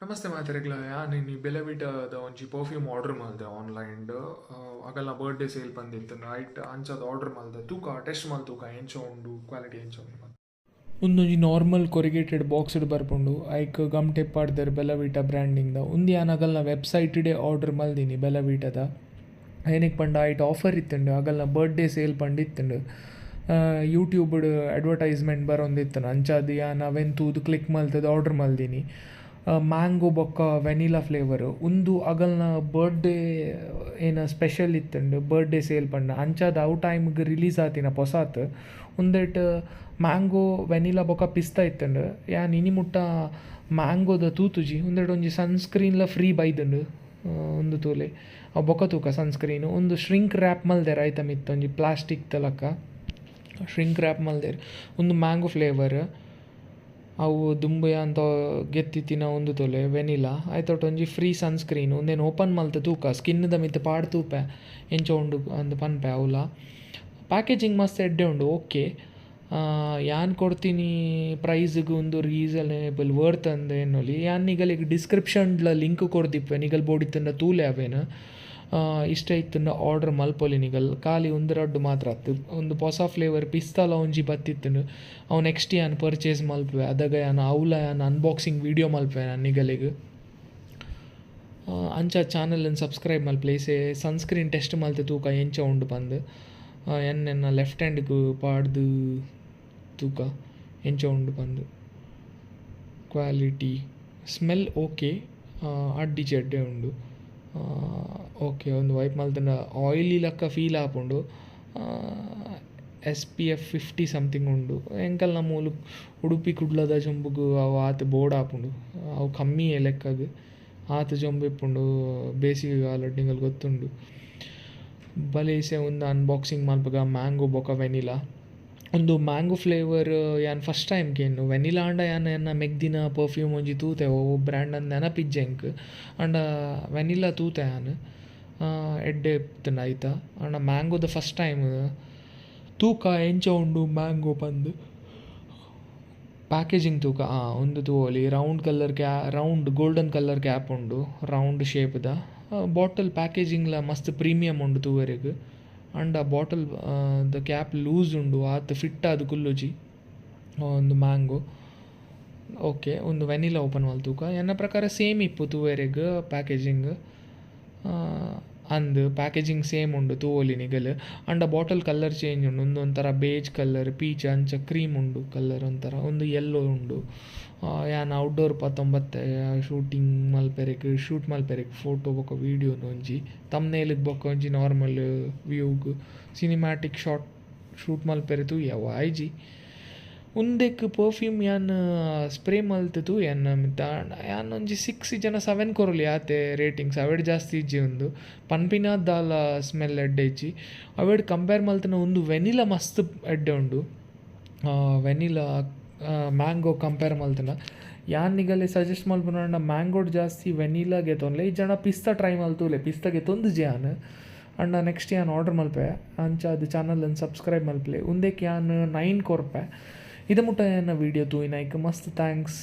ನಮಸ್ತೆ ಮಾತರೆಗ್ಲ ಯಾನ್ ಬೆಲೆ ವಿಟಾದ ಒಂಜಿ ಪರ್ಫ್ಯೂಮ್ ಆರ್ಡರ್ ಮಲ್ದೆ ಆನ್ಲೈನ್ಡ್ ಅಕಲ್ನ ಬರ್ಡೇ ಸೇಲ್ ಬಂದಿತ್ತು ನೈಟ್ ಅಂಚದ ಆರ್ಡರ್ ಮಲ್ದೆ ತೂಕ ಟೆಸ್ಟ್ ಮಲ್ ತೂಕ ಎಂಚ ಉಂಡು ಕ್ವಾಲಿಟಿ ಎಂಚ ಉಂಡು ಒಂದೊಂಜಿ ನಾರ್ಮಲ್ ಕೊರಿಗೇಟೆಡ್ ಬಾಕ್ಸ್ಡ್ ಬರ್ಪುಂಡು ಐಕ್ ಗಮ್ ಟೆಪ್ಪಾಡ್ದರ್ ಬೆಲ್ಲ ವಿಟಾ ಬ್ರ್ಯಾಂಡಿಂಗ್ದ ಉಂದು ಯಾನ್ ಅಗಲ್ನ ವೆಬ್ಸೈಟ್ಡೆ ಆರ್ಡರ್ ಮಲ್ದಿನಿ ಬೆಲ್ಲ ವಿಟದ ಏನಕ್ಕೆ ಪಂಡ ಐಟ್ ಆಫರ್ ಇತ್ತುಂಡು ಅಗಲ್ನ ಬರ್ಡೇ ಸೇಲ್ ಪಂಡ್ ಇತ್ತುಂಡು ಯೂಟ್ಯೂಬ್ಡ್ ಅಡ್ವರ್ಟೈಸ್ಮೆಂಟ್ ಬರೋಂದಿತ್ತು ಅಂಚಾದ ಯಾನ್ ಅವೆನ್ ತೂದು ಕ್ಲಿಕ್ ಮಲ್ತದ ಆರ್ಡರ್ ಮಲ್ದಿನಿ ಮ್ಯಾಂಗೋ ಬೊಕ್ಕ ವೆನಿಲಾ ಫ್ಲೇವರು ಉಂದು ಅಗಲ್ನ ಬರ್ಡೇ ಏನು ಸ್ಪೆಷಲ್ ಇತ್ತುಂಡು ಬರ್ಡೇ ಸೇಲ್ ಪಂಡ ಅಂಚಾದ ಅವು ಟೈಮ್ಗೆ ರಿಲೀಸ್ ಆತಿನ ಪೊಸಾತ್ ಉಂದೆಟ್ ಮ್ಯಾಂಗೋ ವೆನಿಲಾ ಬೊಕ್ಕ ಪಿಸ್ತಾ ಇತ್ತುಂಡು ಯಾನ್ ಇನಿ ಮುಟ್ಟ ಮ್ಯಾಂಗೋದ ತೂತುಜಿ ಉಂದೆಟ್ ಒಂಜಿ ಸನ್ಸ್ಕ್ರೀನ್ಲ ಫ್ರೀ ಬೈದುಂಡು ಒಂದು ತೂಲೆ ಅವು ಬೊಕ್ಕ ತೂಕ ಸನ್ಸ್ಕ್ರೀನು ಒಂದು ಶ್ರಿಂಕ್ ರ್ಯಾಪ್ ಮಲ್ದೆರ್ ಐತ ಮಿತ್ತು ಒಂಜಿ ಪ್ಲಾಸ್ಟಿಕ್ ತಲಕ ಶ್ರಿಂಕ್ ರ್ಯಾಪ್ ಮಲ್ದೆರ್ ಒಂದು ಮ್ಯಾಂಗೋ ಫ್ಲೇವರ್ ಅವು ದುಂಬು ಅಂತ ಗೆತ್ತಿತ್ತಿನ ಒಂದು ತೊಲೆ ವೆನಿಲಾ ಆಯ್ತೊಟ್ಟು ಒಂಜಿ ಫ್ರೀ ಸನ್ಸ್ಕ್ರೀನ್ ಒಂದೇನು ಓಪನ್ ಮಲ್ತ ತೂಕ ಸ್ಕಿನ್ದ ಮಿತ್ತು ಪಾಡ್ ತೂಪೆ ಎಂಚ ಉಂಡು ಅಂದ್ ಪನ್ಪೆ ಅವಲ ಪ್ಯಾಕೇಜಿಂಗ್ ಮಸ್ತ್ ಎಡ್ಡೆ ಉಂಡು ಓಕೆ ಯಾನ್ ಕೊಡ್ತೀನಿ ಪ್ರೈಸ್ಗೆ ಒಂದು ರೀಸನೇಬಲ್ ವರ್ತ್ ಅಂದ ಏನೊಲಿ ಯಾನ್ ನಿಗಲಿಗೆ ಡಿಸ್ಕ್ರಿಪ್ಷನ್ಲ ಲಿಂಕ್ ಕೊಡ್ದಿಪ್ಪೆ ನಿಗಲ್ ಬೋಡಿತ್ತಂಡ ತೂಲೆ ಅವೇನು ಇಷ್ಟ ಇತ್ತಂಡ ಆರ್ಡರ್ ಮಲ್ಪೊಲಿ ನಿಗಲ್ ಖಾಲಿ ಒಂದು ರಡ್ಡು ಮಾತ್ರ ಆತು ಒಂದು ಹೊಸ ಫ್ಲೇವರ್ ಪಿಸ್ತಾಲ ಒಂಜಿ ಬತ್ತಿತ್ತನು ಅವು ನೆಕ್ಸ್ಟ್ ಯಾನ್ ಪರ್ಚೇಸ್ ಮಲ್ಪೆ ಅದಾಗ ಯಾನ್ ಅವಲ ಯಾನ್ ಅನ್ಬಾಕ್ಸಿಂಗ್ ವೀಡಿಯೋ ಮಲ್ಪೆ ನಾನು ನಿಗಲಿಗೆ ಅಂಚ ಚಾನಲನ್ನು ಸಬ್ಸ್ಕ್ರೈಬ್ ಮಲ್ಪ್ಲೇಸೆ ಸನ್ಸ್ಕ್ರೀನ್ ಟೆಸ್ಟ್ ಮಲ್ತೆ ತೂಕ ಎಂಚ ಉಂಡು ಬಂದು ಎನ್ನ ಲೆಫ್ಟ್ ಹ್ಯಾಂಡ್ಗೆ ಪಾಡ್ದು ತೂಕ ಎಂಚ ಉಂಡು ಬಂದು ಕ್ವಾಲಿಟಿ ಸ್ಮೆಲ್ ಓಕೆ ಅಡ್ಡಿ ಚೆಡ್ಡೆ ಉಂಡು ಓಕೆ ಒಂದು ವೈಪ್ ಮಲ್ತನ ಆಯಿಲಿ ಲಕ್ಕ ಫೀಲ್ ಆಪುಂಡು SPF 50 ಸಮಥಿಂಗ್ ಉಂಡು ಎಂಕಲ್ ನಮ್ಮೂಲು ಉಡುಪಿ ಕುಡ್ಲದ ಜೊಂಬುಗು ಅವು ಆತು ಬೋರ್ಡ್ ಆಪುಂಡು ಅವು ಕಮ್ಮಿ ಲೆಕ್ಕಗ್ ಆತು ಜೊಂಬಿಪ್ಪುಂಡು ಬೇಸಿಗೆ ಕಾಲ ನಿಂಗಲ್ ಗೊತ್ತುಂಡು ಬಲೇಸೆ ಒಂದು ಅನ್ಬಾಕ್ಸಿಂಗ್ ಮಲ್ಪಗ ಮ್ಯಾಂಗೋ ಬೊಕ ವೆನಿಲಾ ಒಂದು ಮ್ಯಾಂಗೋ ಫ್ಲೇವರ್ ಯಾನ್ ಫಸ್ಟ್ ಟೈಮ್ ಕೇನು ವೆನಿಲಾ ಅಂಡ ಯಾನ್ ಎನ್ನ ಮೆಗ್ದಿನ ಪರ್ಫ್ಯೂಮ್ ಒಂಜಿ ತೂತೆ ಓ ಬ್ರ್ಯಾಂಡ್ ಅಂದ್ ನೆನಪಿಜ್ಜೆಂಕ್ ಅಂಡ ವೆನಿಲಾ ತೂತೆ ಯಾನ್ ಎಡ್ಡೆ ಇತ್ತಂಡ ಆಯ್ತಾ ಅಂಡ ಮ್ಯಾಂಗೋದ ಫಸ್ಟ್ ಟೈಮ್ ತೂಕ ಎಂಚ ಉಂಡು ಮ್ಯಾಂಗೋ ಬಂದು ಪ್ಯಾಕೇಜಿಂಗ್ ತೂಕ ಒಂದು ತೂವೊಲಿ ರೌಂಡ್ ಗೋಲ್ಡನ್ ಕಲರ್ ಕ್ಯಾಪ್ ಉಂಡು ರೌಂಡ್ ಶೇಪ್ದ ಬಾಟಲ್ ಪ್ಯಾಕೇಜಿಂಗ್ಲ ಮಸ್ತ್ ಪ್ರೀಮಿಯಮ್ ಉಂಡು ತೂವರೆಗ್ ಅಂಡ ಬಾಟಲ್ ದ ಕ್ಯಾಪ್ ಲೂಸ್ ಉಂಡು ಆತ ಫಿಟ್ ಆದ ಕುಲ್ಲುಜಿ ಒಂದು ಮ್ಯಾಂಗೋ ಓಕೆ ಒಂದು ವೆನಿಲಾ ಓಪನ್ ಮಲ್ತೂಕ ಎನ್ನ ಪ್ರಕಾರ ಸೇಮ್ ಇಪ್ಪು ತೂವೆರೆಗ್ ಪ್ಯಾಕೇಜಿಂಗ್ ಅಂದ್ ಪ್ಯಾಕೇಜಿಂಗ್ ಸೇಮ್ ಉಂಡು ತೂವೊಲಿ ನಿಗಲ್ ಅಂಡ ಬಾಟಲ್ ಕಲರ್ ಚೇಂಜ್ ಉಂಡು ಒಂದು ಒಂಥರ ಬೇಜ್ ಕಲರ್ ಪೀಚ್ ಅಂಚ ಕ್ರೀಮ್ ಉಂಡು ಕಲರ್ ಒಂಥರ ಒಂದು ಯೆಲ್ಲೋ ಉಂಡು ಯಾನ್ ಔಟ್ಡೋರ್ ಪತ್ತೊಂಬತ್ತೆ ಶೂಟ್ ಮಲ್ಪೆರೆಗ್ ಫೋಟೋ ಬೊಕ ವೀಡಿಯೋನು ಒಂಜಿ ತಮ್ನೇಲಿಗೆ ಬೊಕ ಒಂಜಿ ನಾರ್ಮಲ್ ವ್ಯೂಗ್ ಸಿನಿಮ್ಯಾಟಿಕ್ ಶೂಟ್ ಮಲ್ಪೆರೆ ತೂಯವ ಐಜಿ ಉಂದೆಕ್ ಪರ್ಫ್ಯೂಮ್ ಯಾನ್ ಸ್ಪ್ರೇ ಮಲ್ತು ಯಾನ್ ಒಂಜಿ 6 ಜನ 7 ಕೊರೊಲಿ ಆತೆ ರೇಟಿಂಗ್ಸ್ ಅವೆಡ್ ಜಾಸ್ತಿ ಇಜ್ಜಿ ಒಂದು ಪನ್ಪಿನಾದಾಲ ಸ್ಮೆಲ್ ಎಡ್ಡೆ ಇಜ್ಜಿ ಅವೆಡ್ ಕಂಪೇರ್ ಮಲ್ತನ ಒಂದು ವೆನಿಲಾ ಮಸ್ತ್ ಎಡ್ಡೆ ಉಂಡು ವೆನಿಲಾ ಮ್ಯಾಂಗೋ ಕಂಪೇರ್ ಮಲ್ತನ ಯಾನ್ ನಿಗಲೆ ಸಜೆಸ್ಟ್ ಮಲ್ಪುನ ಮ್ಯಾಂಗೋಡ್ ಜಾಸ್ತಿ ವೆನಿಲಾಗೆ ತೊಂದ್ಲೆ ಈ ಜನ ಪಿಸ್ತಾ ಟ್ರೈ ಮಲ್ತೂಲೆ ಪಿಸ್ತಾಗೆ ತೊಂದು ಯಾನ್ ಅಂಡ ನೆಕ್ಸ್ಟ್ ಯಾನ್ ಆರ್ಡರ್ ಮಲ್ಪೆ ಅಂಚ ಅದು ಚಾನಲನ್ನು ಸಬ್ಸ್ಕ್ರೈಬ್ ಮಲ್ಪಲೆ ಉಂದೆಕ್ ಯಾನ್ 9 ಕೊರ್ಪೆ ಇದು ಮುಟ್ಟ ಏನ ವೀಡಿಯೋ ತೂಯಿನಾಯ್ಕ ಮಸ್ತ್ ಥ್ಯಾಂಕ್ಸ್.